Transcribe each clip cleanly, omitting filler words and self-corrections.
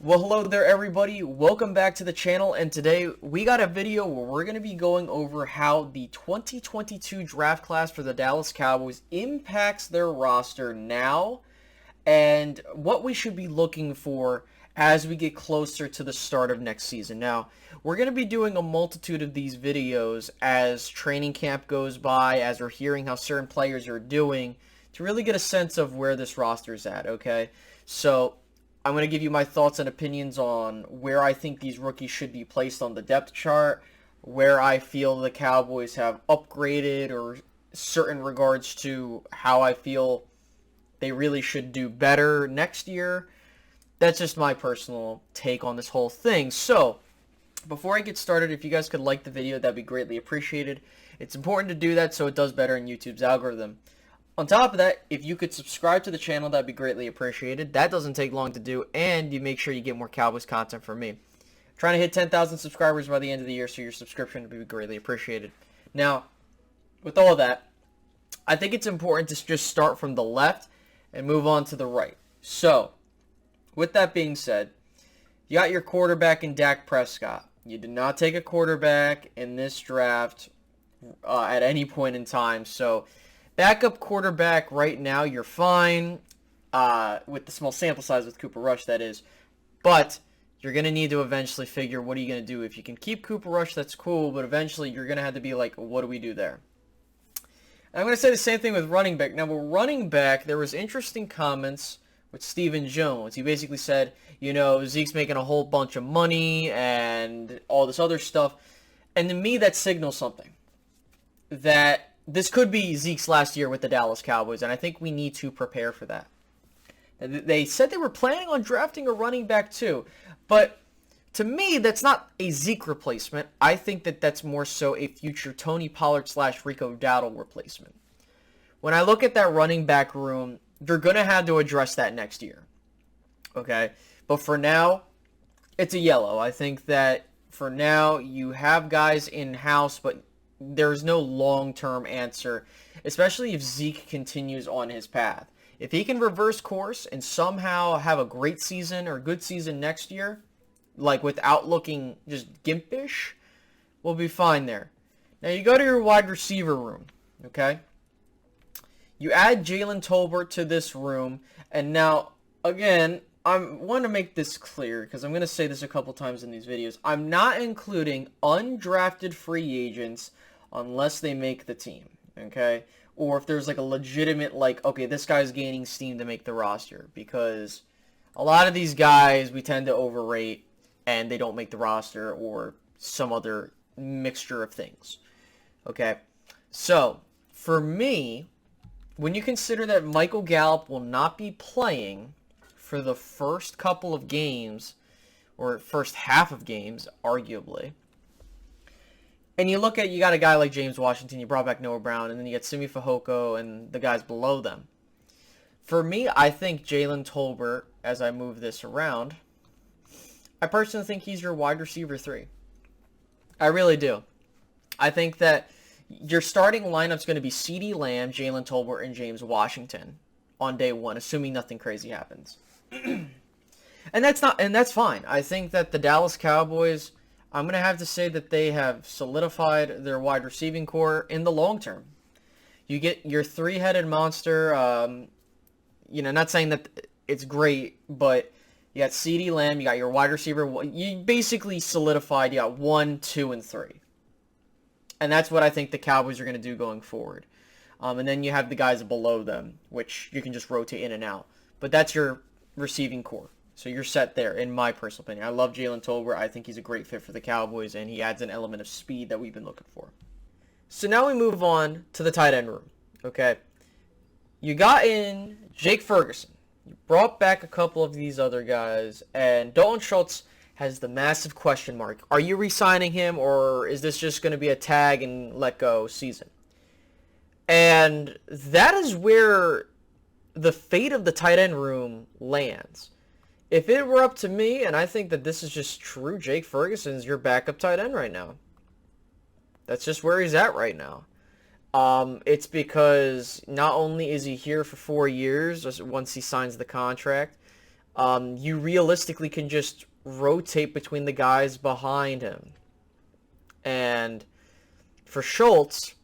Well, hello there everybody, welcome back to the channel, and today we got a video where we're going to be going over how the 2022 draft class for the Dallas Cowboys impacts their roster now, and what we should be looking for as we get closer to the start of next season. Now, we're going to be doing a multitude of these videos as training camp goes by, as we're hearing how certain players are doing, to really get a sense of where this roster is at, okay? So I'm going to give you my thoughts and opinions on where I think these rookies should be placed on the depth chart, where I feel the Cowboys have upgraded, or certain regards to how I feel they really should do better next year. That's just my personal take on this whole thing. So, before I get started, if you guys could like the video, that'd be greatly appreciated. It's important to do that so it does better in YouTube's algorithm. On top of that, if you could subscribe to the channel, that'd be greatly appreciated. That doesn't take long to do, and you make sure you get more Cowboys content from me. Trying to hit 10,000 subscribers by the end of the year, so your subscription would be greatly appreciated. Now, with all of that, I think it's important to just start from the left and move on to the right. So, with that being said, you got your quarterback in Dak Prescott. You did not take a quarterback in this draft at any point in time, so backup quarterback right now, you're fine with the small sample size with Cooper Rush, that is. But you're going to need to eventually figure what are you going to do. If you can keep Cooper Rush, that's cool, but eventually you're going to have to be like, what do we do there? And I'm going to say the same thing with running back. Now, with running back, there was interesting comments with Stephen Jones. He basically said, you know, Zeke's making a whole bunch of money and all this other stuff. And to me, that signals something. That this could be Zeke's last year with the Dallas Cowboys, and I think we need to prepare for that. They said they were planning on drafting a running back too, but to me, that's not a Zeke replacement. I think that that's more so a future Tony Pollard / Rico Dowdle replacement. When I look at that running back room, you're going to have to address that next year. Okay? But for now, it's a yellow. I think that for now, you have guys in-house, but there's no long-term answer, especially if Zeke continues on his path. If he can reverse course and somehow have a great season or good season next year, like without looking just gimpish, we'll be fine there. Now you go to your wide receiver room, okay? You add Jalen Tolbert to this room, and now, again, I want to make this clear, because I'm going to say this a couple times in these videos. I'm not including undrafted free agents unless they make the team, okay? Or if there's like a legitimate, like, okay, this guy's gaining steam to make the roster, because a lot of these guys we tend to overrate and they don't make the roster, or some other mixture of things, okay? So, for me, when you consider that Michael Gallup will not be playing for the first couple of games, or first half of games, arguably, and you look at, you got a guy like James Washington, you brought back Noah Brown, and then you get Simi Fehoko and the guys below them. For me, I think Jalen Tolbert, as I move this around, I personally think he's your wide receiver 3. I really do. I think that your starting lineup's going to be CeeDee Lamb, Jalen Tolbert, and James Washington on day one, assuming nothing crazy happens. and that's fine. I think that the Dallas Cowboys, I'm going to have to say that they have solidified their wide receiving core in the long term. You get your three-headed monster, you know, not saying that it's great, but you got CeeDee Lamb, you got your wide receiver. You basically solidified, you got 1, 2, and 3. And that's what I think the Cowboys are going to do going forward. And then you have the guys below them, which you can just rotate in and out. But that's your receiving core. So you're set there, in my personal opinion. I love Jalen Tolbert. I think he's a great fit for the Cowboys, and he adds an element of speed that we've been looking for. So now we move on to the tight end room, okay? You got in Jake Ferguson. You brought back a couple of these other guys, and Dalton Schultz has the massive question mark. Are you re-signing him, or is this just going to be a tag and let go season? And that is where the fate of the tight end room lands. If it were up to me, and I think that this is just true, Jake Ferguson's your backup tight end right now. That's just where he's at right now. It's because not only is he here for 4 years once he signs the contract, You realistically can just rotate between the guys behind him. And for Schultz,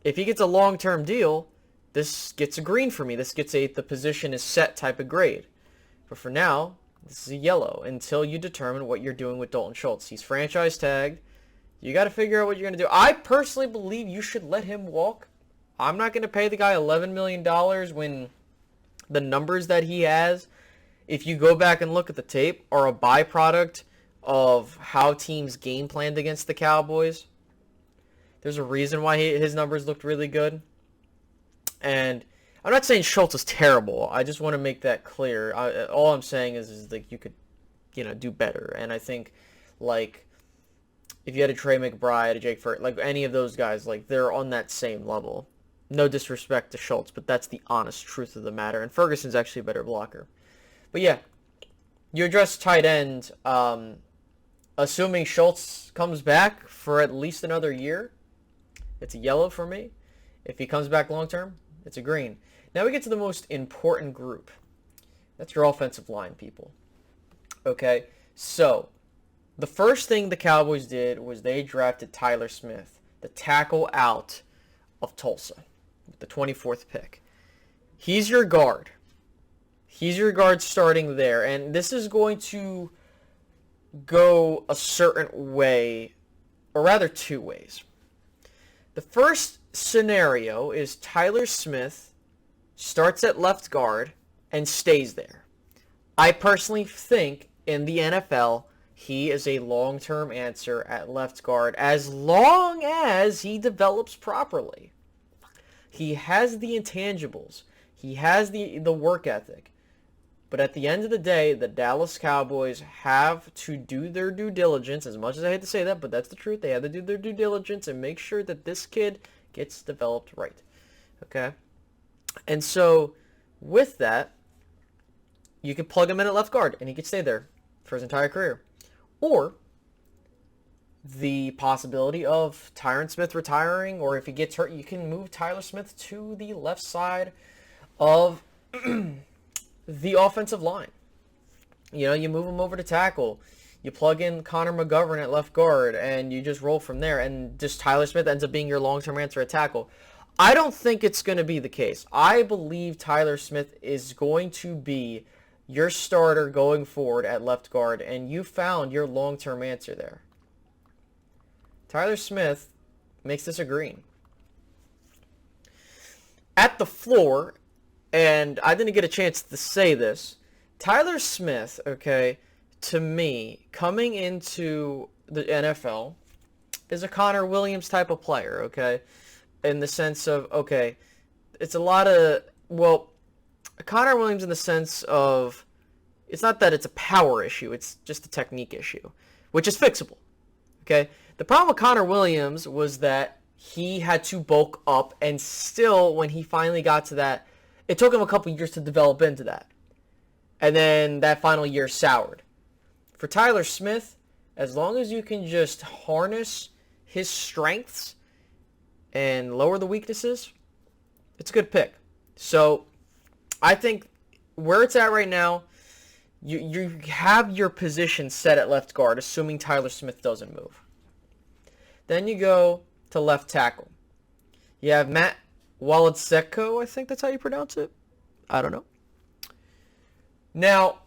if he gets a long-term deal, this gets a green for me. This gets a the position is set type of grade. But for now, this is a yellow until you determine what you're doing with Dalton Schultz. He's franchise tagged. You got to figure out what you're going to do. I personally believe you should let him walk. I'm not going to pay the guy $11 million when the numbers that he has, if you go back and look at the tape, are a byproduct of how teams game planned against the Cowboys. There's a reason why his numbers looked really good. And I'm not saying Schultz is terrible. I just want to make that clear. All I'm saying is like you could, do better. And I think, like, if you had a Trey McBride, a Jake Furt, like any of those guys, like they're on that same level. No disrespect to Schultz, but that's the honest truth of the matter. And Ferguson's actually a better blocker. But yeah, you address tight end. Assuming Schultz comes back for at least another year, it's a yellow for me. If he comes back long term, it's a green. Now we get to the most important group. That's your offensive line, people. Okay, so the first thing the Cowboys did was they drafted Tyler Smith, the tackle out of Tulsa, with the 24th pick. He's your guard. He's your guard starting there, and this is going to go a certain way, or rather two ways. The first scenario is Tyler Smith starts at left guard and stays there. I personally think in the NFL, he is a long-term answer at left guard as long as he develops properly. He has the intangibles. He has the work ethic. But at the end of the day, the Dallas Cowboys have to do their due diligence, as much as I hate to say that, but that's the truth. They have to do their due diligence and make sure that this kid gets developed right. Okay? And so, with that, you can plug him in at left guard, and he could stay there for his entire career. Or the possibility of Tyron Smith retiring, or if he gets hurt, you can move Tyler Smith to the left side of the offensive line. You move him over to tackle. You plug in Connor McGovern at left guard, and you just roll from there. And just Tyler Smith ends up being your long-term answer at tackle. I don't think it's going to be the case. I believe Tyler Smith is going to be your starter going forward at left guard, and you found your long-term answer there. Tyler Smith makes this a green. At the floor, and I didn't get a chance to say this, Tyler Smith, okay, to me, coming into the NFL, is a Connor Williams type of player, okay? In the sense of, okay, it's a lot of, well, Connor Williams in the sense of, it's not that it's a power issue, it's just a technique issue, which is fixable, okay? The problem with Connor Williams was that he had to bulk up, and still, when he finally got to that, it took him a couple years to develop into that. And then that final year soured. For Tyler Smith, as long as you can just harness his strengths and lower the weaknesses, it's a good pick. So I think where it's at right now, you have your position set at left guard, assuming Tyler Smith doesn't move. Then you go to left tackle. You have Matt Waletzko, I think that's how you pronounce it. I don't know. Now,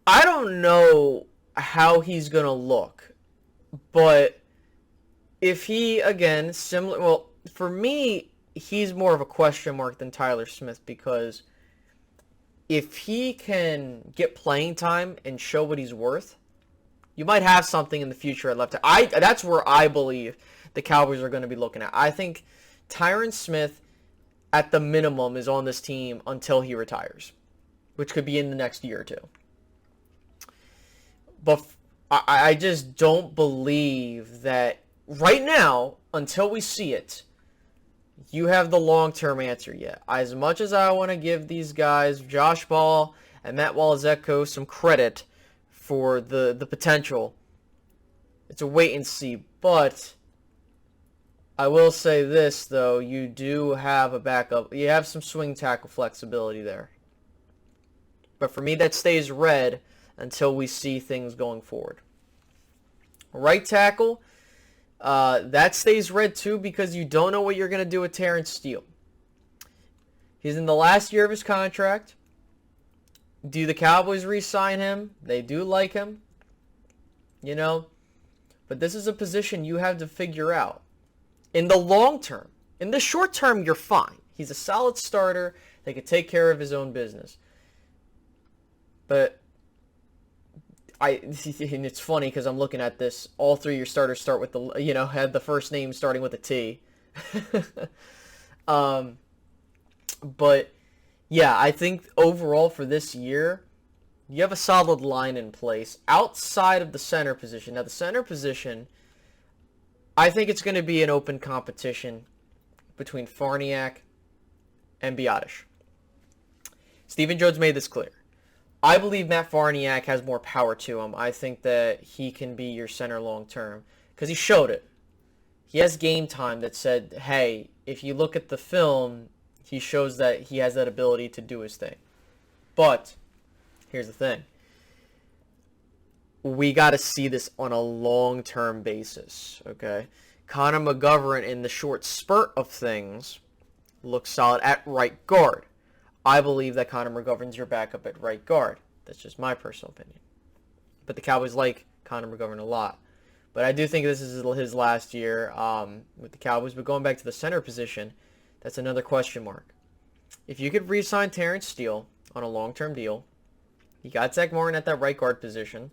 I don't know how he's going to look, but if he, again, similar, well, for me, he's more of a question mark than Tyler Smith, because if he can get playing time and show what he's worth, you might have something in the future at left tackle. That's where I believe the Cowboys are going to be looking at. I think Tyron Smith, at the minimum, is on this team until he retires, which could be in the next year or two. But I just don't believe that right now, until we see it, you have the long-term answer yet. As much as I want to give these guys, Josh Ball and Matt Waletzko, some credit for the potential, it's a wait and see. But I will say this, though. You do have a backup. You have some swing tackle flexibility there. But for me, that stays red until we see things going forward. Right tackle, that stays red too because you don't know what you're going to do with Terrence Steele. He's in the last year of his contract. Do the Cowboys re-sign him? They do like him. You know, but this is a position you have to figure out. In the long term, in the short term, you're fine. He's a solid starter. They could take care of his own business. But and it's funny because I'm looking at this. All three of your starters start with had the first name starting with a T. But yeah, I think overall for this year, you have a solid line in place outside of the center position. Now, the center position, I think it's going to be an open competition between Farniak and Biotish. Stephen Jones made this clear. I believe Matt Farniak has more power to him. I think that he can be your center long term because he showed it. He has game time that said, hey, if you look at the film, he shows that he has that ability to do his thing. But here's the thing. We got to see this on a long-term basis, okay? Connor McGovern, in the short spurt of things, looks solid at right guard. I believe that Connor McGovern's your backup at right guard. That's just my personal opinion. But the Cowboys like Connor McGovern a lot. But I do think this is his last year with the Cowboys. But going back to the center position, that's another question mark. If you could re-sign Terrence Steele on a long-term deal, you got Zach Martin at that right guard position.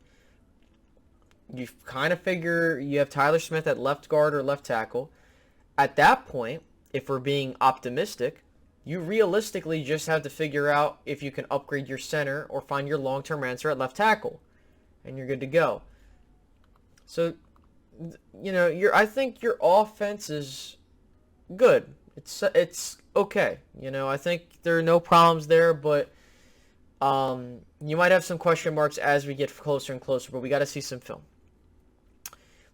You kind of figure you have Tyler Smith at left guard or left tackle. At that point, if we're being optimistic, you realistically just have to figure out if you can upgrade your center or find your long-term answer at left tackle, and you're good to go. So, I think your offense is good. It's okay. I think there are no problems there, but you might have some question marks as we get closer and closer, but we got to see some film.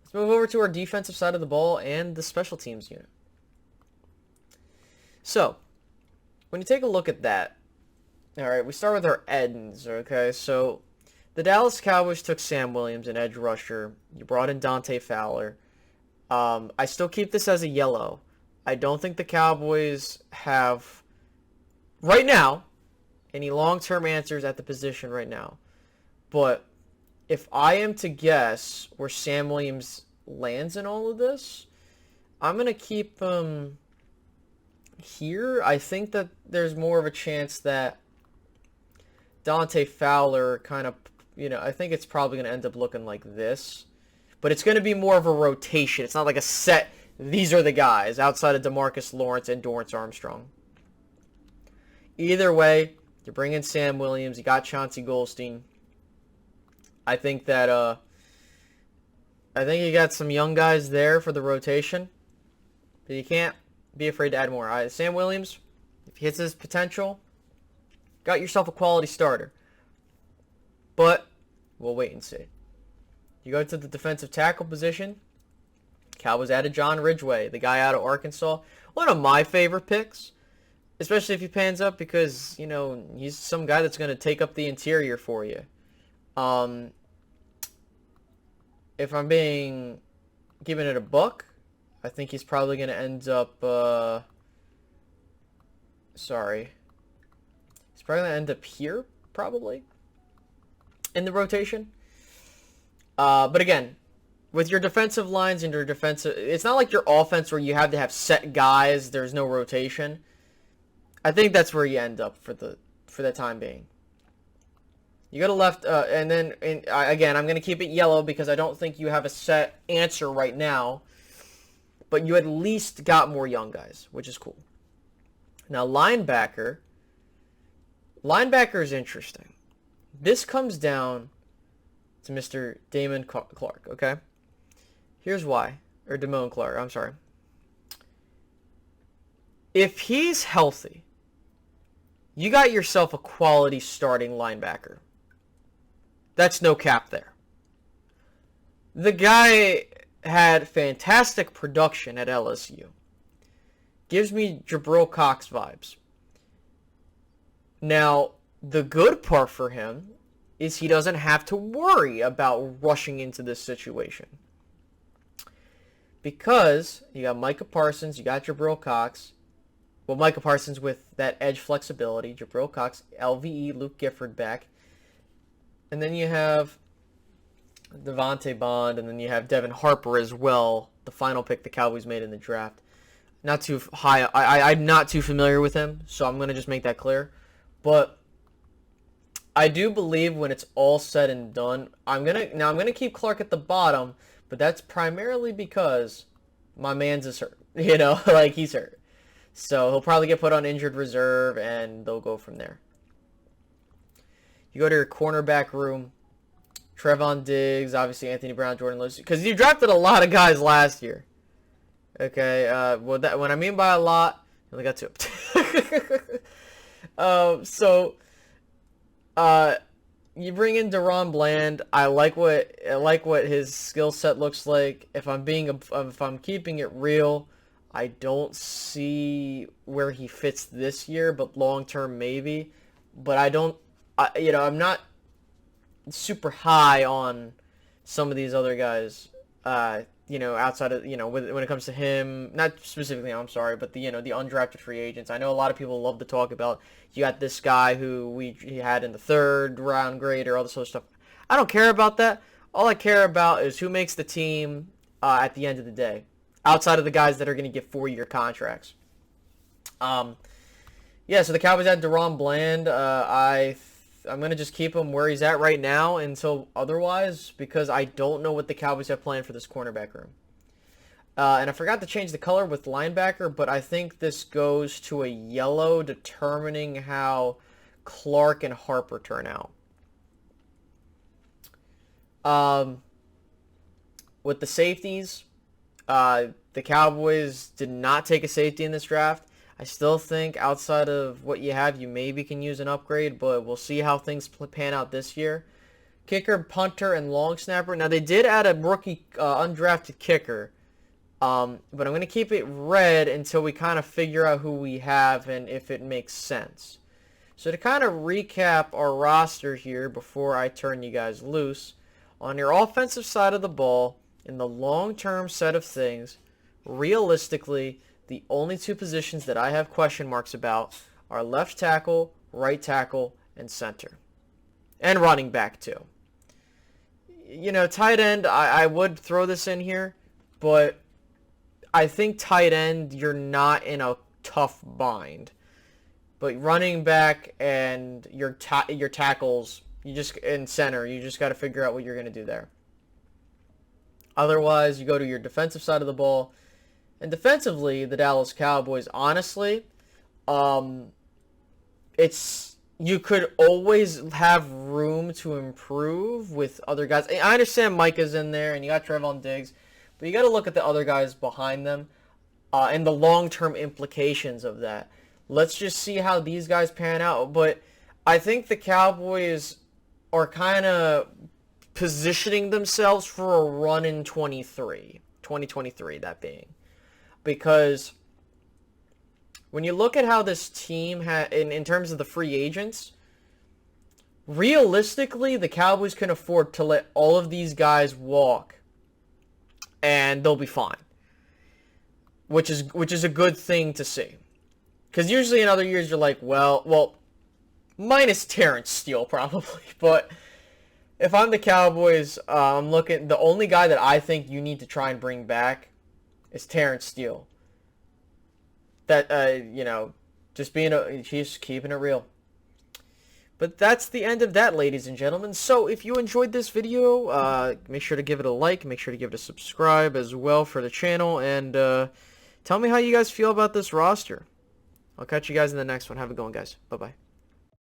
Let's move over to our defensive side of the ball and the special teams unit. So, when you take a look at that, all right, we start with our ends, okay? So, the Dallas Cowboys took Sam Williams, an edge rusher. You brought in Dante Fowler. I still keep this as a yellow. I don't think the Cowboys have, right now, any long-term answers at the position right now. But if I am to guess where Sam Williams lands in all of this, I'm going to keep him here. I think that there's more of a chance that Dante Fowler kind of, I think it's probably going to end up looking like this. But it's going to be more of a rotation. It's not like a set, these are the guys, outside of DeMarcus Lawrence and Dorrance Armstrong. Either way, you bring in Sam Williams, you got Chauncey Goldstein. I think that, I think you got some young guys there for the rotation. But you can't be afraid to add more. Sam Williams, if he hits his potential, got yourself a quality starter. But we'll wait and see. You go to the defensive tackle position. Cowboys added John Ridgeway, the guy out of Arkansas. One of my favorite picks, especially if he pans up because, he's some guy that's going to take up the interior for you. If I'm giving it a buck, I think he's probably going to end up, he's probably going to end up here, probably, in the rotation. But again, with your defensive lines and your defensive, it's not like your offense where you have to have set guys, there's no rotation. I think that's where you end up for the time being. You go to left, and then, again, I'm going to keep it yellow because I don't think you have a set answer right now. But you at least got more young guys, which is cool. Now, linebacker is interesting. This comes down to Mr. Damon Clark, okay? Here's why. Or Damone Clark, I'm sorry. If he's healthy, you got yourself a quality starting linebacker. That's no cap there. The guy had fantastic production at LSU. Gives me Jabril Cox vibes. Now, The good part for him is he doesn't have to worry about rushing into this situation. Because you got Micah Parsons, you got Jabril Cox. Well, Micah Parsons with that edge flexibility. Jabril Cox, LVE, Luke Gifford back. And then you have Devontae Bond, and then you have Devin Harper as well, the final pick the Cowboys made in the draft. Not too high. I'm not too familiar with him, so I'm going to just make that clear. But I do believe when it's all said and done, I'm gonna keep Clark at the bottom, but that's primarily because my man's is hurt. You know, like he's hurt. So he'll probably get put on injured reserve, and they'll go from there. You go to your cornerback room. Trevon Diggs, obviously Anthony Brown, Jordan Lewis, because you drafted a lot of guys last year. Okay, what I mean by a lot, you only got two. You bring in Deron Bland. I like what his skill set looks like. If I'm keeping it real, I don't see where he fits this year, but long term maybe. But I'm not super high on some of these other guys. Outside of when it comes to him, not specifically, I'm sorry, but the undrafted free agents. I know a lot of people love to talk about. You got this guy who he had in the 3rd round grade or all this other stuff. I don't care about that. All I care about is who makes the team at the end of the day. Outside of the guys that are going to get 4-year contracts. So the Cowboys had Deron Bland. I'm going to just keep him where he's at right now until otherwise, because I don't know what the Cowboys have planned for this cornerback room. And I forgot to change the color with linebacker, but I think this goes to a yellow, determining how Clark and Harper turn out. With the safeties, the Cowboys did not take a safety in this draft. I still think outside of what you have, you maybe can use an upgrade, but we'll see how things pan out this year. Kicker, punter, and long snapper. Now, they did add a rookie undrafted kicker, but I'm going to keep it red until we kind of figure out who we have and if it makes sense. So to kind of recap our roster here before I turn you guys loose, on your offensive side of the ball, in the long-term set of things, realistically, the only 2 positions that I have question marks about are left tackle, right tackle, and center. And running back, too. Tight end, I would throw this in here, but I think tight end, you're not in a tough bind. But running back and your tackles, and center, you just got to figure out what you're going to do there. Otherwise, you go to your defensive side of the ball. And defensively, the Dallas Cowboys, honestly, you could always have room to improve with other guys. I understand Micah's in there, and you got Trevon Diggs, but you got to look at the other guys behind them and the long-term implications of that. Let's just see how these guys pan out. But I think the Cowboys are kind of positioning themselves for a run in 2023, that being. Because when you look at how this team in terms of the free agents, realistically, the Cowboys can afford to let all of these guys walk, and they'll be fine. Which is a good thing to see. Because usually in other years you're like, well, minus Terrence Steele probably, but if I'm the Cowboys, I'm looking. The only guy that I think you need to try and bring back is Terrence Steele. That he's keeping it real. But that's the end of that, ladies and gentlemen. So if you enjoyed this video, make sure to give it a like, make sure to give it a subscribe as well for the channel, and tell me how you guys feel about this roster. I'll catch you guys in the next one. Have a good one, guys. Bye bye.